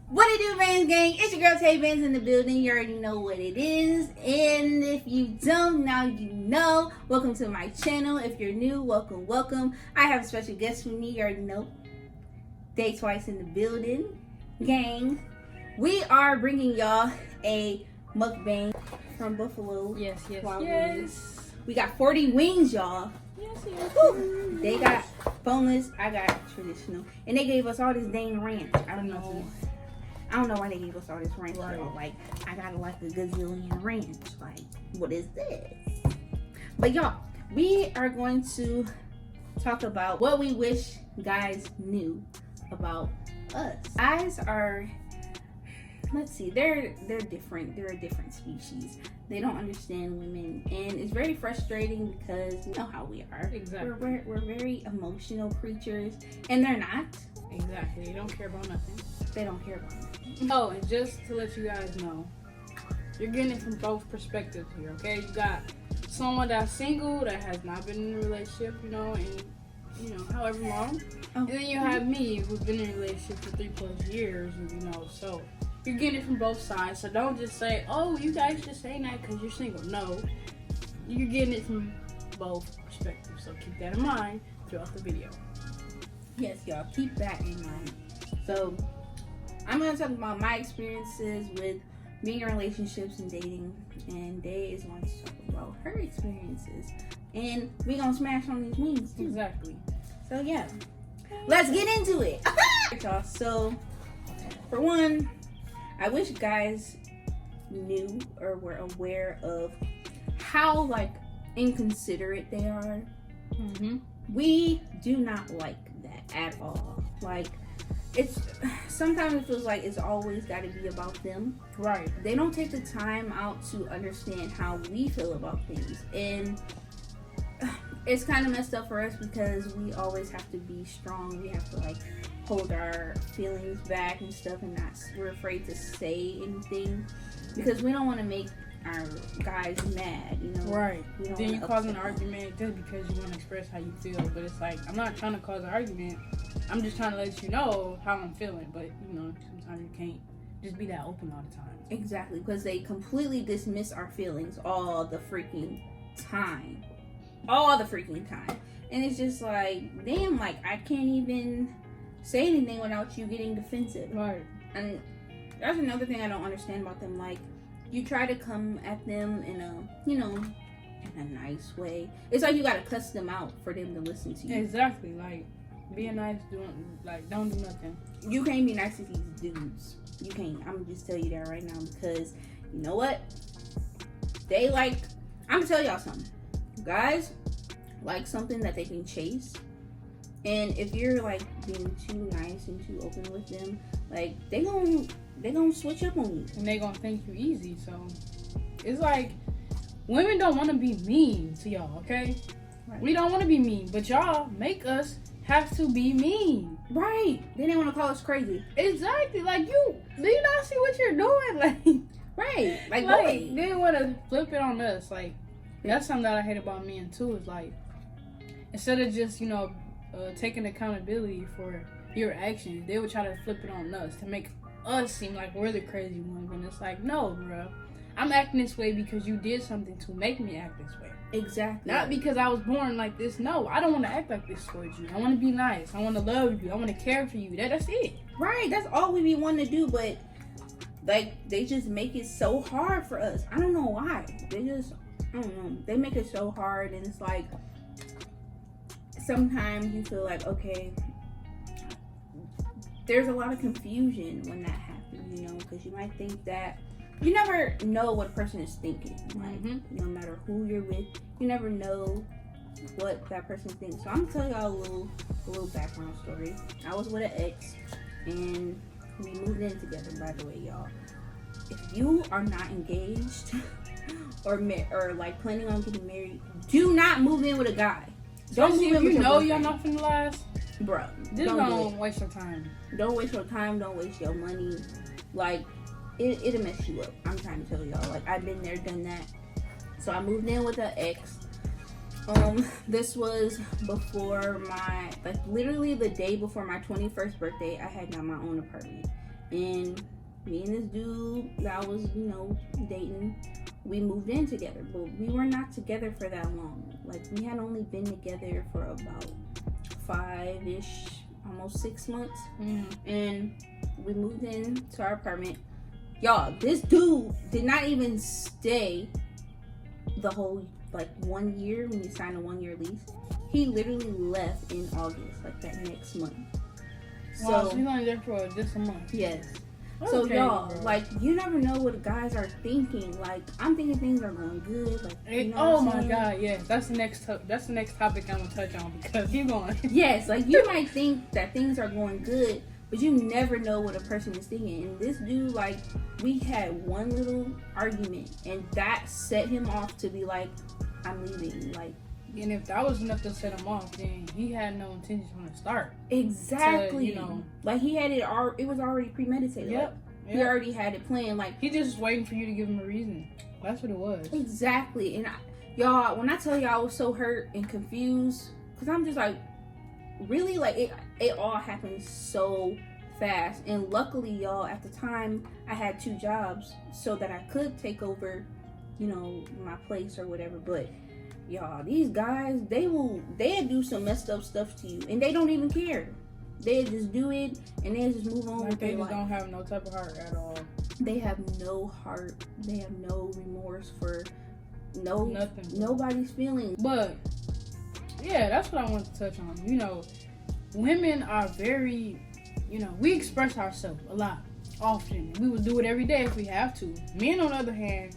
What it do, Bands Gang? It's your girl DAY2WICE in the building. You already know what it is. And if you don't, now you know. Welcome to my channel. If you're new, welcome, welcome. I have a special guest with me. You already know. DAY2WICE in the building. Gang. We are bringing y'all a mukbang from Buffalo. Yes. We got 40 wings, y'all. Yes. They got boneless, I got traditional. And they gave us all this dang ranch. I don't know why they gave us all this ranch. Right. Like, I got like a gazillion ranch. Like, what is this? But y'all, we are going to talk about what we wish guys knew about us. Guys are, let's see, they're different. They're a different species. They don't understand women, and it's very frustrating because you know how we are. Exactly. We're very emotional creatures, and they're not. Exactly. They don't care about nothing. They don't care about nothing. Oh, and just to let you guys know, you're getting it from both perspectives here, okay? You got someone that's single, that has not been in a relationship, and however long. Oh. And then you have me, who's been in a relationship for 3+ years, so you're getting it from both sides. So don't just say, oh, you guys just saying that because you're single. No, you're getting it from both perspectives. So keep that in mind throughout the video. Yes, y'all, keep that in mind. So I'm going to talk about my experiences with being in relationships and dating, and Day is going to talk about her experiences, and we're going to smash on these wings too. Exactly. So yeah, let's get into it. Y'all, so for one, I wish guys knew or were aware of how like inconsiderate they are. Mm-hmm. We do not like that at all. Like, it's sometimes it feels like it's always got to be about them. Right. They don't take the time out to understand how we feel about things, and it's kind of messed up for us because we always have to be strong. We have to like hold our feelings back and stuff, and we're afraid to say anything because we don't want to make our guys mad, Right. We don't Then you wanna cause an upset them. argument just because you want to express how you feel, but it's like, I'm not trying to cause an argument. I'm just trying to let you know how I'm feeling, but sometimes you can't just be that open all the time. Exactly, because they completely dismiss our feelings all the freaking time. And it's just like, damn, like, I can't even say anything without you getting defensive. Right. And that's another thing I don't understand about them. Like, you try to come at them in a nice way. It's like you gotta cuss them out for them to listen to you. Exactly. Like, being nice, don't do nothing. You can't be nice to these dudes. You can't. I'm gonna just tell you that right now, because you know what? I'm gonna tell y'all something. Guys like something that they can chase. And if you're like being too nice and too open with them, like they gonna switch up on you. And they gonna think you easy. So it's like, women don't want to be mean to y'all, okay? Right. We don't want to be mean, but y'all make us have to be mean. Right. Then they want to call us crazy. Exactly. Like, do you not see what you're doing? Like, right. Like they want to flip it on us. Like, that's something that I hate about men too. Is like, instead of just taking accountability for your actions, they would try to flip it on us to make us seem like we're the crazy ones. When it's like, no, bro, I'm acting this way because you did something to make me act this way. Exactly. Not because I was born like this. No, I don't want to act like this towards you. I want to be nice. I want to love you. I want to care for you. That's it. Right. That's all we be wanting to do, but like they just make it so hard for us. I don't know why. I don't know. They make it so hard, and it's like sometimes you feel like, okay, there's a lot of confusion when that happens, because you might think that you never know what a person is thinking. Like, no matter who you're with, you never know what that person thinks. So I'm gonna tell y'all a little background story. I was with an ex, and we moved in together. By the way, y'all, if you are not engaged or like planning on getting married, do not move in with a guy. Don't move in with your boyfriend. You're not finna last, bro. Just don't waste your time. Don't waste your time. Don't waste your money. Like, it'll mess you up. I'm trying to tell y'all. Like, I've been there, done that. So I moved in with an ex. This was before literally the day before my 21st birthday. I had got my own apartment. And me and this dude that I was, dating, we moved in together. But we were not together for that long. Like, we had only been together for about 5-ish, almost 6 months. And we moved into our apartment. Y'all, this dude did not even stay the whole, 1 year when we signed a 1-year lease. He literally left in August, that next month. So he's only there for just a month. Yes. Okay, so y'all, bro. You never know what guys are thinking. I'm thinking things are going good. Oh my God, yes. That's the next topic I'm gonna touch on, because keep going. Yes, you might think that things are going good, but you never know what a person is thinking. And this dude, we had one little argument, and that set him off to be like, I'm leaving. And if that was enough to set him off, then he had no intention from the start. Exactly. To, he had it was already premeditated. Yep. He already had it planned. He just waiting for you to give him a reason. That's what it was. Exactly. And y'all, when I tell y'all I was so hurt and confused, because I'm just really, it all happened so fast. And luckily, y'all, at the time, I had 2 jobs so that I could take over, my place or whatever. But y'all, these guys, they'll do some messed up stuff to you, and they don't even care. They just do it, and they just move on with their life. They don't have no type of heart at all. They have no heart. They have no remorse for nothing. Nobody's feelings. But yeah, that's what I want to touch on. Women are very, we express ourselves a lot, often. We will do it every day if we have to. Men, on the other hand,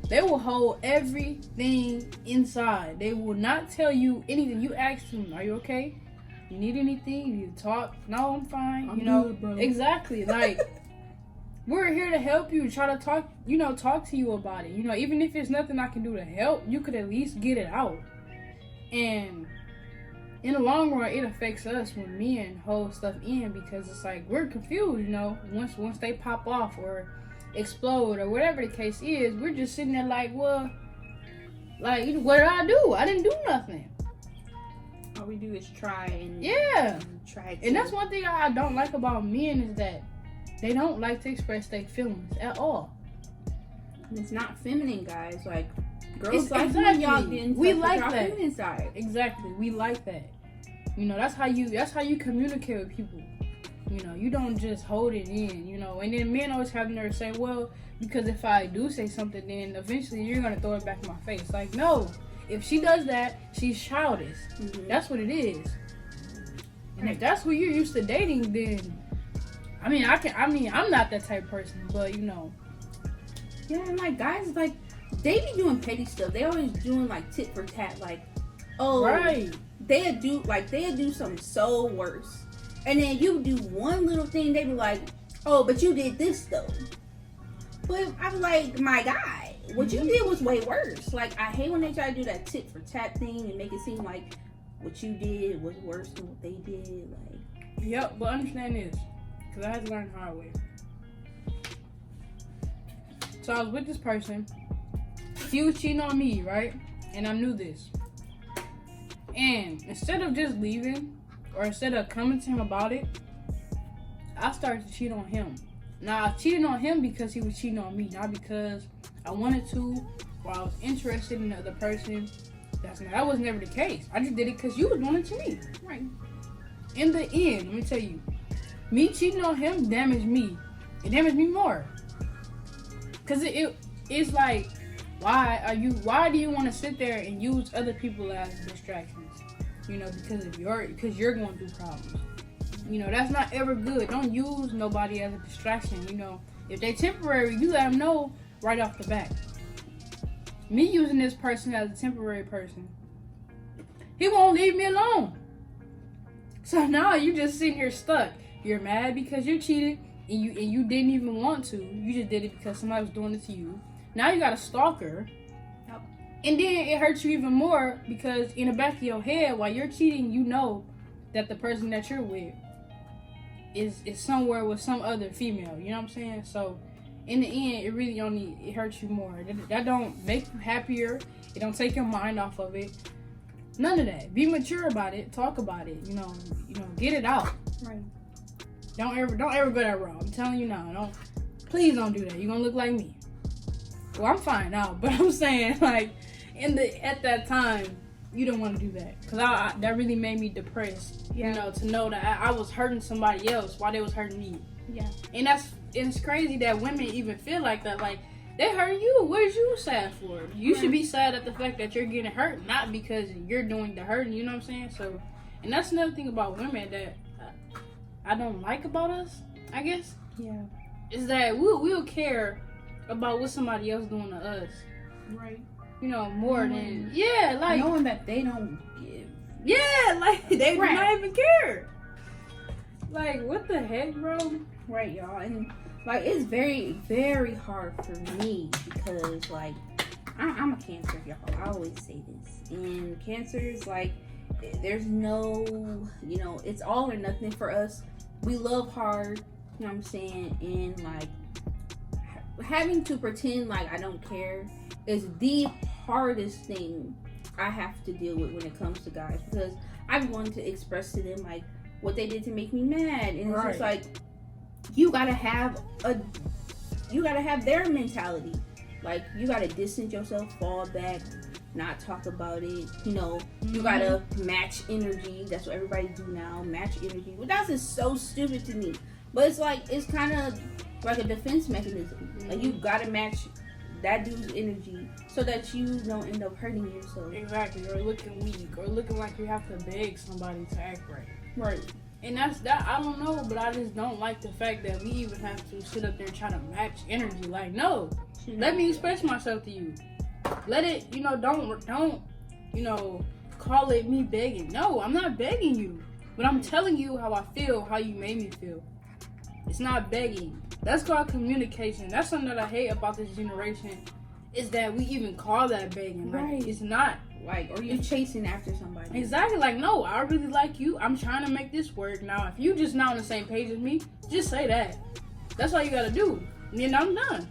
they will hold everything inside. They will not tell you anything. You ask them, are you okay? You need anything? You talk? No, I'm fine. I'm good, bro. Exactly. We're here to help you. Try to talk, talk to you about it. Even if it's nothing I can do to help, you could at least get it out. And in the long run, it affects us when men hold stuff in, because it's we're confused, once they pop off or explode or whatever the case is. We're just sitting there what did I do? I didn't do nothing. All we do is try and try to. And that's one thing I don't like about men, is that they don't like to express their feelings at all. And it's not feminine, guys. Girls exactly. Y'all getting we like that. Feminine side. Exactly, we like that. That's how you communicate with people. You don't just hold it in, and then men always have the nerve to say, well, because if I do say something, then eventually you're going to throw it back in my face. No, if she does that, she's childish. Mm-hmm. That's what it is. And if that's who you're used to dating, then, I'm not that type of person, but Yeah, and guys, they be doing petty stuff. They always doing tit for tat, right. They'd do something so worse. And then you do one little thing, they be like, oh, but you did this though. But I'm my guy, what you did was way worse. I hate when they try to do that tit for tat thing and make it seem like what you did was worse than what they did. Yep, but understand this, because I had to learn the hard way. So I was with this person. He was cheating on me, right? And I knew this. And instead of just leaving, or instead of coming to him about it, I started to cheat on him. Now, I cheated on him because he was cheating on me, not because I wanted to, or I was interested in the other person. That was never the case. I just did it because you was doing it to me. Right. In the end, let me tell you, me cheating on him damaged me. It damaged me more. Because it's why do you want to sit there and use other people as distractions? Because you're going through problems. That's not ever good. Don't use nobody as a distraction. If they temporary, you let them know right off the bat. Me using this person as a temporary person, he won't leave me alone. So now you just sitting here stuck. You're mad because you cheated and you didn't even want to. You just did it because somebody was doing it to you. Now you got a stalker. Yep. And then it hurts you even more because in the back of your head, while you're cheating, you know that the person that you're with is somewhere with some other female. You know what I'm saying? So in the end, it really it hurts you more. That don't make you happier. It don't take your mind off of it. None of that. Be mature about it. Talk about it. Get it out. Right. Don't ever go that route. I'm telling you now. Please don't do that. You're gonna look like me. Well, I'm fine now, but I'm saying like at that time, you don't want to do that because that really made me depressed. Yeah. You know, to know that I was hurting somebody else while they was hurting me. Yeah. And it's crazy that women even feel like that. Like they hurt you. What is you sad for? You should be sad at the fact that you're getting hurt, not because you're doing the hurting. You know what I'm saying? So, and that's another thing about women that I don't like about us, I guess. Yeah. Is that we'll care about what somebody else doing to us. Right. You know, more than like knowing that they don't give. Yeah, like they do not even care. Like what the heck, bro? Right, y'all. And like it's very, very hard for me because like I'm a Cancer, y'all. I always say this. And Cancer is like there's no, you know, it's all or nothing for us. We love hard, you know what I'm saying? And like having to pretend like I don't care is the hardest thing I have to deal with when it comes to guys because I want to express to them like what they did to make me mad, and it's just like you gotta have their mentality. Like you gotta distance yourself, fall back, not talk about it. You know, you gotta match energy. That's what everybody do now. Match energy. Well, that's just so stupid to me. But it's like it's kind of like a defense mechanism. Like you gotta match that dude's energy so that you don't end up hurting yourself. Exactly, or looking weak, or looking like you have to beg somebody to act right. Right. And that's that. I don't know, but I just don't like the fact that we even have to sit up there and try to match energy. Like, no, let me express myself to you. Let it, you know, don't, you know, call it me begging. No, I'm not begging you, but I'm telling you how I feel, how you made me feel. It's not begging. That's called communication. That's something that I hate about this generation, is that we even call that begging. Like, right. It's not. Like, or you chasing after somebody. Exactly. Like, no, I really like you. I'm trying to make this work. Now, if you just not on the same page as me, just say that. That's all you gotta do. And then I'm done.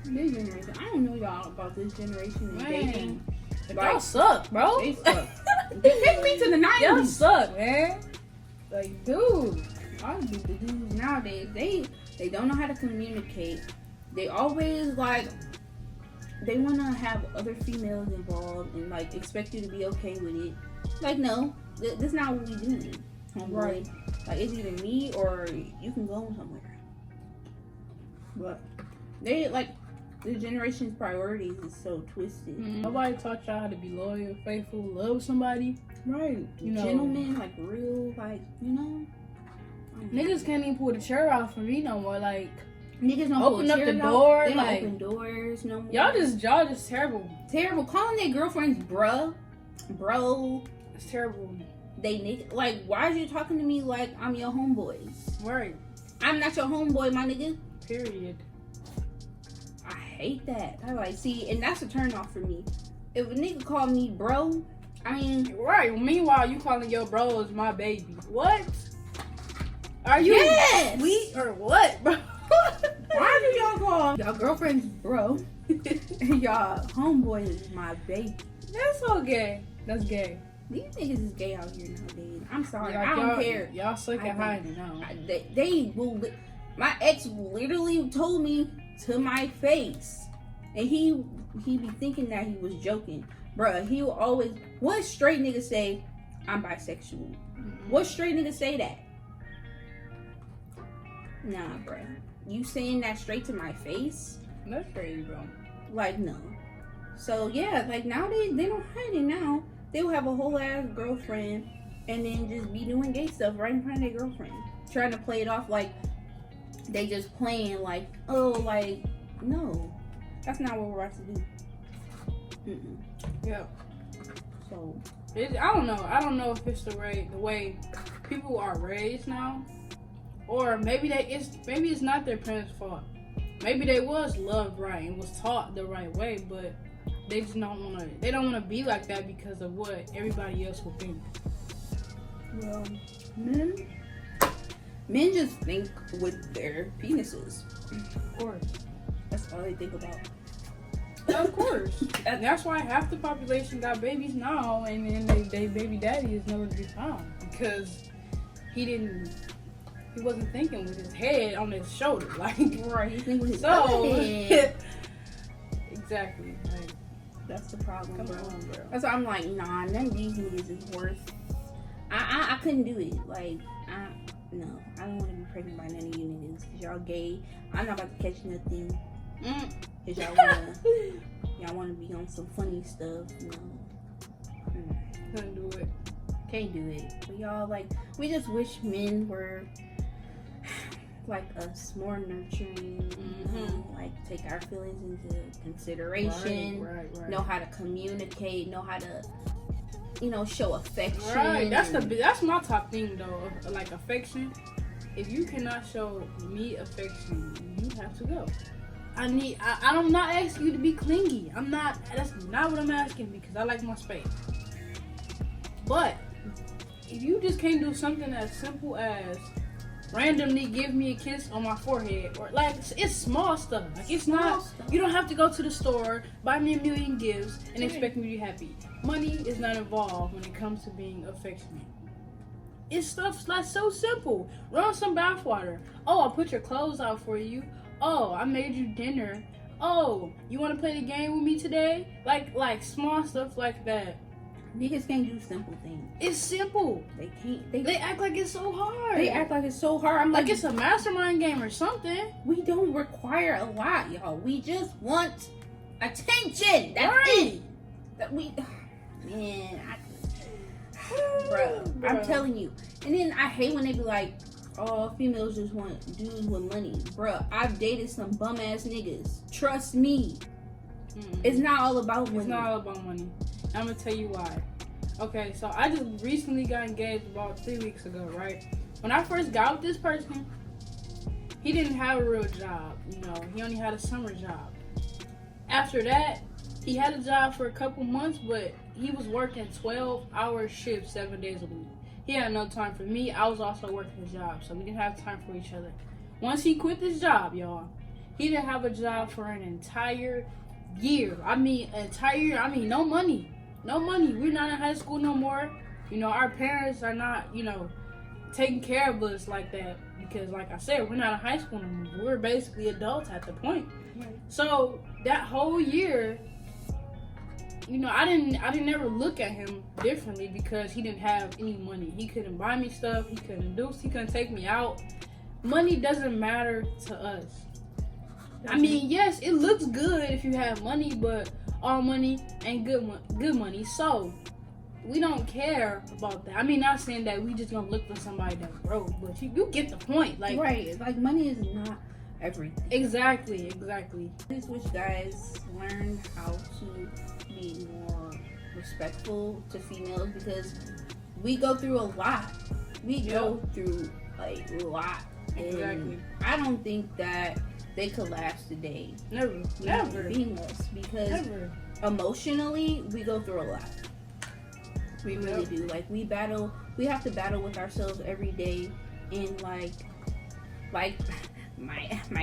This generation, I don't know y'all about this generation and dating. Like, y'all suck, bro. They suck. Take me to the 90s. Y'all suck, man. Like, dude. All the dudes nowadays, they don't know how to communicate. They always like they want to have other females involved and like expect you to be okay with it. Like, no, that's not what we do, homeboy. Right. Like, it's either me or you can go somewhere. But they like the generation's priorities is so twisted. Nobody taught y'all how to be loyal, faithful, love somebody. Right. You know, gentlemen, like real, like, you know. Niggas can't even pull the chair out for me no more. Like, niggas don't open up the door. They like, don't open doors no more. Y'all just terrible. Terrible. Calling their girlfriends bro. It's terrible. They nigga, like, why are you talking to me like I'm your homeboy? Right. I'm not your homeboy, my nigga. Period. I hate that. I like, see, and that's a turn off for me. If a nigga call me bro, I mean, right. Meanwhile, you calling your bros my baby. What? Are you sweet or what, bro? Why do y'all call y'all girlfriends bro and y'all homeboy is my baby? That's so gay. That's gay. These niggas is gay out here nowadays. I'm sorry. I don't care. Y'all suck at hiding now. They will. My ex literally told me to my face, and he be thinking that he was joking, bruh. He will always. What straight nigga say I'm bisexual? What straight nigga say that? Nah, bruh. You saying that straight to my face? That's crazy, bro. Like, no. So, yeah, like, nowadays, they don't hide it now. They will have a whole ass girlfriend and then just be doing gay stuff right in front of their girlfriend. Trying to play it off like they just playing, like, oh, like, no. That's not what we're about to do. Yeah. So, I don't know. I don't know if it's the way people are raised now. Or maybe it's not their parents' fault. Maybe they was loved right and was taught the right way, but they just don't want to be like that because of what everybody else will think. Well, men just think with their penises. Of course. That's all they think about. Of course. That's why half the population got babies now, and then they baby daddy is nowhere to be found because he wasn't thinking with his head on his shoulder, like right. He's thinking with his other head. Exactly. Like, that's the problem, come bro. on, bro. That's why I'm like, nah, none of these niggas is worth. I couldn't do it. Like, no, I don't want to be pregnant by none of you niggas. Cause y'all gay. I'm not about to catch nothing. Cause y'all wanna be on some funny stuff. No. Couldn't do it. Can't do it. But y'all, like, we just wish men were like us, more nurturing. Like, take our feelings into consideration. Right. Know how to communicate. Know how to, show affection. Right. That's my top thing though. Like affection. If you cannot show me affection, you have to go. I'm not asking you to be clingy. That's not what I'm asking, because I like my space. But if you just can't do something as simple as randomly give me a kiss on my forehead, or like, it's small stuff. Like, it's not, you don't have to go to the store, buy me a million gifts, and expect me to be happy. Money is not involved when it comes to being affectionate. It's stuff like so simple. Run some bath water. Oh, I'll put your clothes out for you. Oh, I made you dinner. Oh, you want to play the game with me today? Like small stuff like that. Niggas can't do simple things. It's simple. They can't. They act like it's so hard. They act like it's so hard. I'm like it's a mastermind game or something. We don't require a lot, y'all. We just want attention. That's right. Man, bro, I'm telling you. And then I hate when they be like, oh, females just want dudes with money. Bruh, I've dated some bum ass niggas. Trust me. It's not all about money. It's not all about money. I'm gonna tell you why. Okay, so I just recently got engaged about 3 weeks ago, right? When I first got with this person, he didn't have a real job. He only had a summer job. After that, he had a job for a couple months, but he was working 12-hour shifts 7 days a week. He had no time for me. I was also working a job, so we didn't have time for each other. Once he quit this job, y'all, he didn't have a job for an entire year. I mean, no money. No money. We're not in high school no more. Our parents are not, taking care of us like that, because, like I said, we're not in high school no more. We're basically adults at the point. Right. So that whole year, I didn't ever look at him differently, because he didn't have any money. He couldn't buy me stuff. He couldn't take me out. Money doesn't matter to us. I mean, yes, it looks good if you have money, but all money ain't good money. So we don't care about that. I mean, not saying that we just gonna look for somebody that's broke, but you get the point. Like, right, like money is not everything. Exactly. I just wish guys learned how to be more respectful to females, because we go through a lot. Go through like a lot. Exactly. I don't think that they could last a day. Never. Being us, because emotionally we go through a lot. We really do. Like, we have to battle with ourselves every day, and like my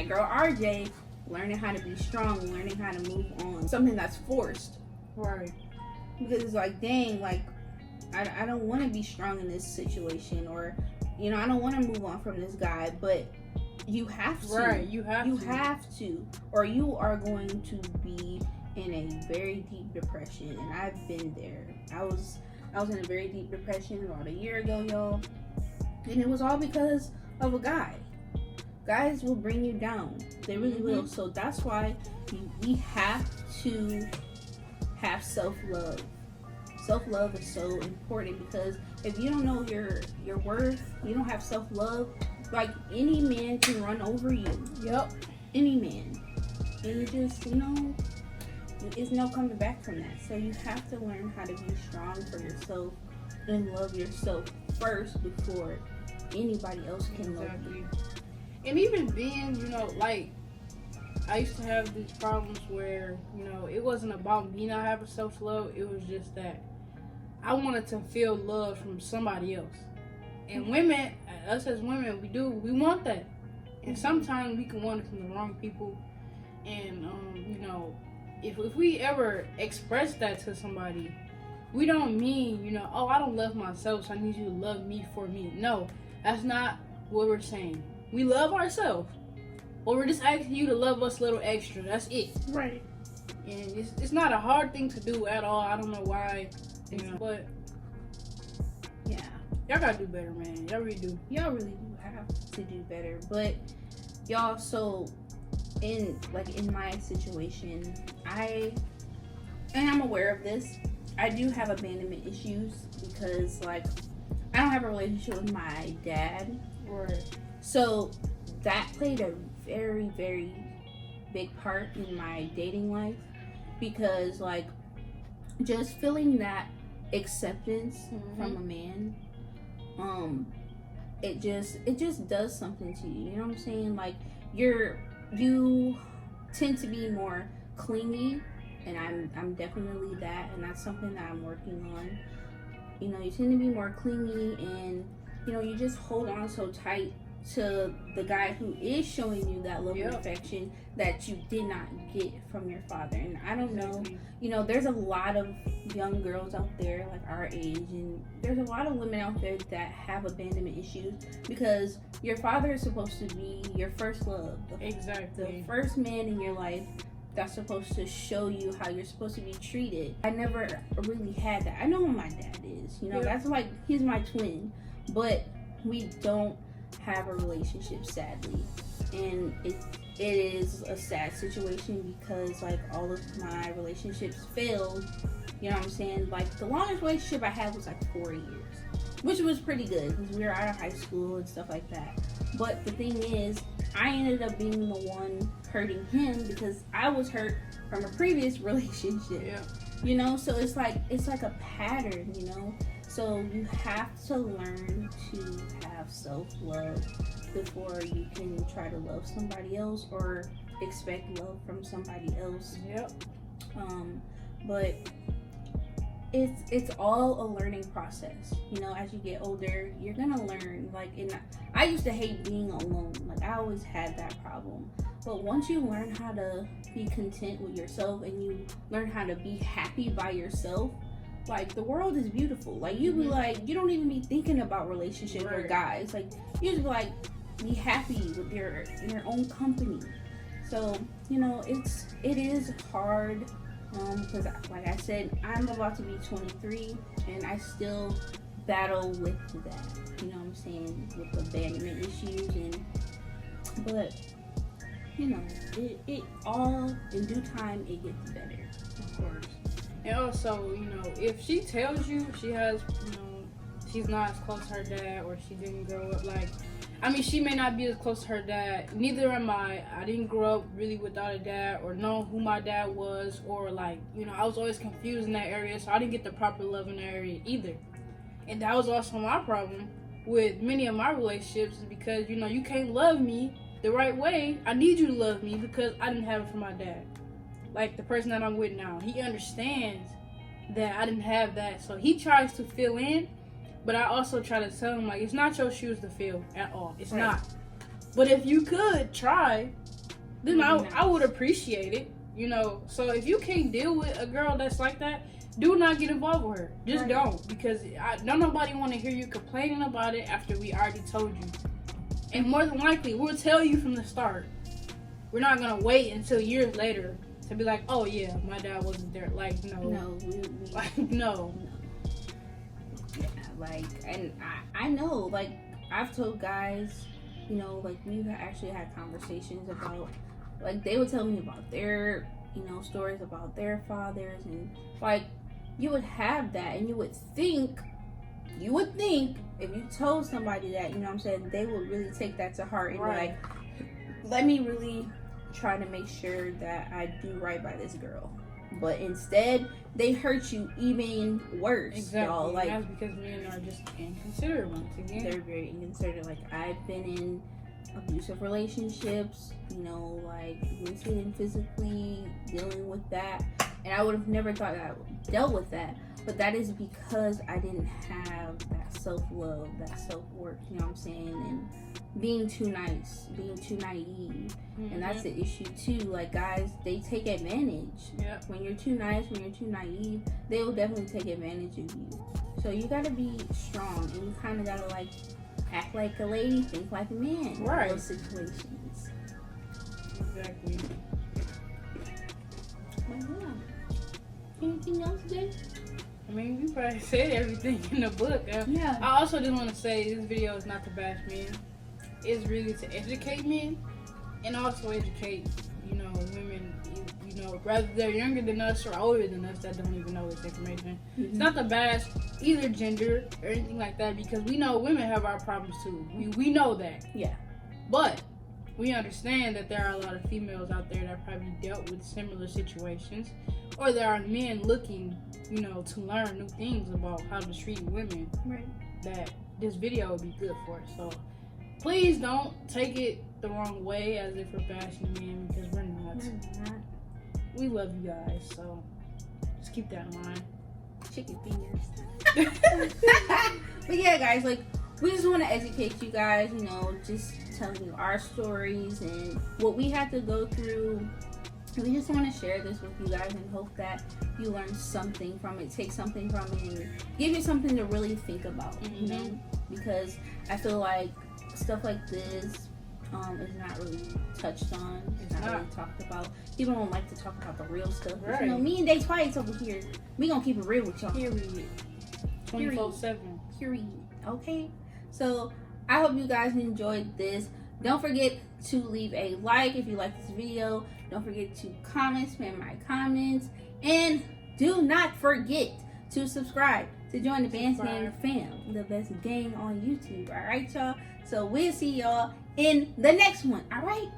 girl RJ, learning how to be strong, learning how to move on. Something that's forced. Right. Because it's like, dang, like I don't want to be strong in this situation, or I don't want to move on from this guy, but you have to. Right, you have to. Or you are going to be in a very deep depression. And I've been there. I was in a very deep depression about a year ago, y'all. And it was all because of a guy. Guys will bring you down. They really will. So that's why we have to have self-love. Self-love is so important, because if you don't know your worth, you don't have self-love, like, any man can run over you. Yep. Any man. And you just, there's no coming back from that. So you have to learn how to be strong for yourself and love yourself first before anybody else can love you. And even being, like, I used to have these problems where, it wasn't about me not having self-love. It was just that I wanted to feel love from somebody else. And women, us as women, we want that. And sometimes we can want it from the wrong people. And, if we ever express that to somebody, we don't mean, oh, I don't love myself, so I need you to love me for me. No. That's not what we're saying. We love ourselves. But we're just asking you to love us a little extra. That's it. Right. And it's not a hard thing to do at all. I don't know why, you know, but yeah, y'all gotta do better, man. Y'all really do. Y'all really do have to do better. But y'all, so in my situation, I'm aware of this. I do have abandonment issues because like I don't have a relationship with my dad. Right. So that played a very, very big part in my dating life because like just feeling that acceptance from a man, it just does something to you. You know what I'm saying? Like you tend to be more clingy, and I'm definitely that, and that's something that I'm working on. You know, you tend to be more clingy, and you know, you just hold on so tight to the guy who is showing you that love and affection that you did not get from your father. And I don't know, you know, there's a lot of young girls out there like our age, and there's a lot of women out there that have abandonment issues because your father is supposed to be your first love, the first man in your life that's supposed to show you how you're supposed to be treated. I never really had that. I know who my dad is, you know, that's like, he's my twin, but we don't have a relationship, sadly, and it is a sad situation because like all of my relationships failed. You know what I'm saying? Like the longest relationship I had was like 4 years, which was pretty good because we were out of high school and stuff like that. But the thing is, I ended up being the one hurting him because I was hurt from a previous relationship. Yeah. You know, so it's like a pattern, you know. So you have to learn to have self-love before you can try to love somebody else or expect love from somebody else. Yep. But it's all a learning process. You know, as you get older, you're gonna learn. Like, I used to hate being alone. Like, I always had that problem. But once you learn how to be content with yourself and you learn how to be happy by yourself, like the world is beautiful. Like you be like, you don't even be thinking about relationships or guys. Like you just be like, be happy with your own company. So you know, it is hard because like I said, I'm about to be 23 and I still battle with that. You know what I'm saying, with abandonment issues but you know, it all in due time it gets better, of course. And also, you know, if she tells you she has, you know, she's not as close to her dad or she didn't grow up like, I mean, she may not be as close to her dad. Neither am I. I didn't grow up really without a dad or know who my dad was, or like, you know, I was always confused in that area, so I didn't get the proper love in that area either. And that was also my problem with many of my relationships is because, you know, you can't love me the right way. I need you to love me because I didn't have it from my dad. Like the person that I'm with now, he understands that I didn't have that, so he tries to fill in, but I also try to tell him, like, it's not your shoes to fill at all. It's not. But if you could try, then I would appreciate it, you know. So if you can't deal with a girl that's like that, do not get involved with her. Just don't, because don't nobody want to hear you complaining about it after we already told you. And more than likely, we'll tell you from the start. We're not going to wait until years later to be like, oh yeah, my dad wasn't there. Like, no. Like, no. Yeah, like, and I know, like, I've told guys, you know, like, we've actually had conversations about, like, they would tell me about their, you know, stories about their fathers, and, like, you would have that, and you would think, if you told somebody that, you know what I'm saying, they would really take that to heart and be like, let me really try to make sure that I do right by this girl. But instead, they hurt you even worse. Exactly. Y'all. Like, that's because men are just inconsiderate once again. They're very inconsiderate. Like, I've been in abusive relationships, you know, like mentally and physically dealing with that. And I would have never thought that I dealt with that. But that is because I didn't have that self-love, that self-worth, you know what I'm saying? And being too nice, being too naive. And that's the issue too. Like, guys, they take advantage. When you're too nice, when you're too naive, they will definitely take advantage of you. So you gotta be strong, and you kind of gotta, like, act like a lady, think like a man. Right. In those situations. Exactly. But yeah. Anything else, Jay? I mean, we probably said everything in the book. Yeah. I also just want to say this video is not to bash men. It's really to educate men and also educate, women, whether they're younger than us or older than us that don't even know this information. Mm-hmm. It's not to bash either gender or anything like that because we know women have our problems too. We know that. Yeah. But we understand that there are a lot of females out there that probably dealt with similar situations, or there are men looking, to learn new things about how to treat women. Right. That this video would be good for. So please don't take it the wrong way as if we're bashing men because we're not. We're not. We love you guys, so just keep that in mind. Chicken fingers. But yeah, guys, we just want to educate you guys, just telling you our stories and what we had to go through. We just want to share this with you guys and hope that you learn something from it, take something from it, and give you something to really think about, because I feel like stuff like this is not really touched on. It's not really talked about. People don't like to talk about the real stuff. Right. Me and DAY2WICE over here, we gonna keep it real with y'all. Period. 24/7. Period. Okay. So I hope you guys enjoyed this. Don't forget to leave a like if you like this video. Don't forget to comment, spam my comments, and do not forget to subscribe to join the Bandstand fam, the best gang on YouTube. All right, y'all. So we'll see y'all in the next one. All right.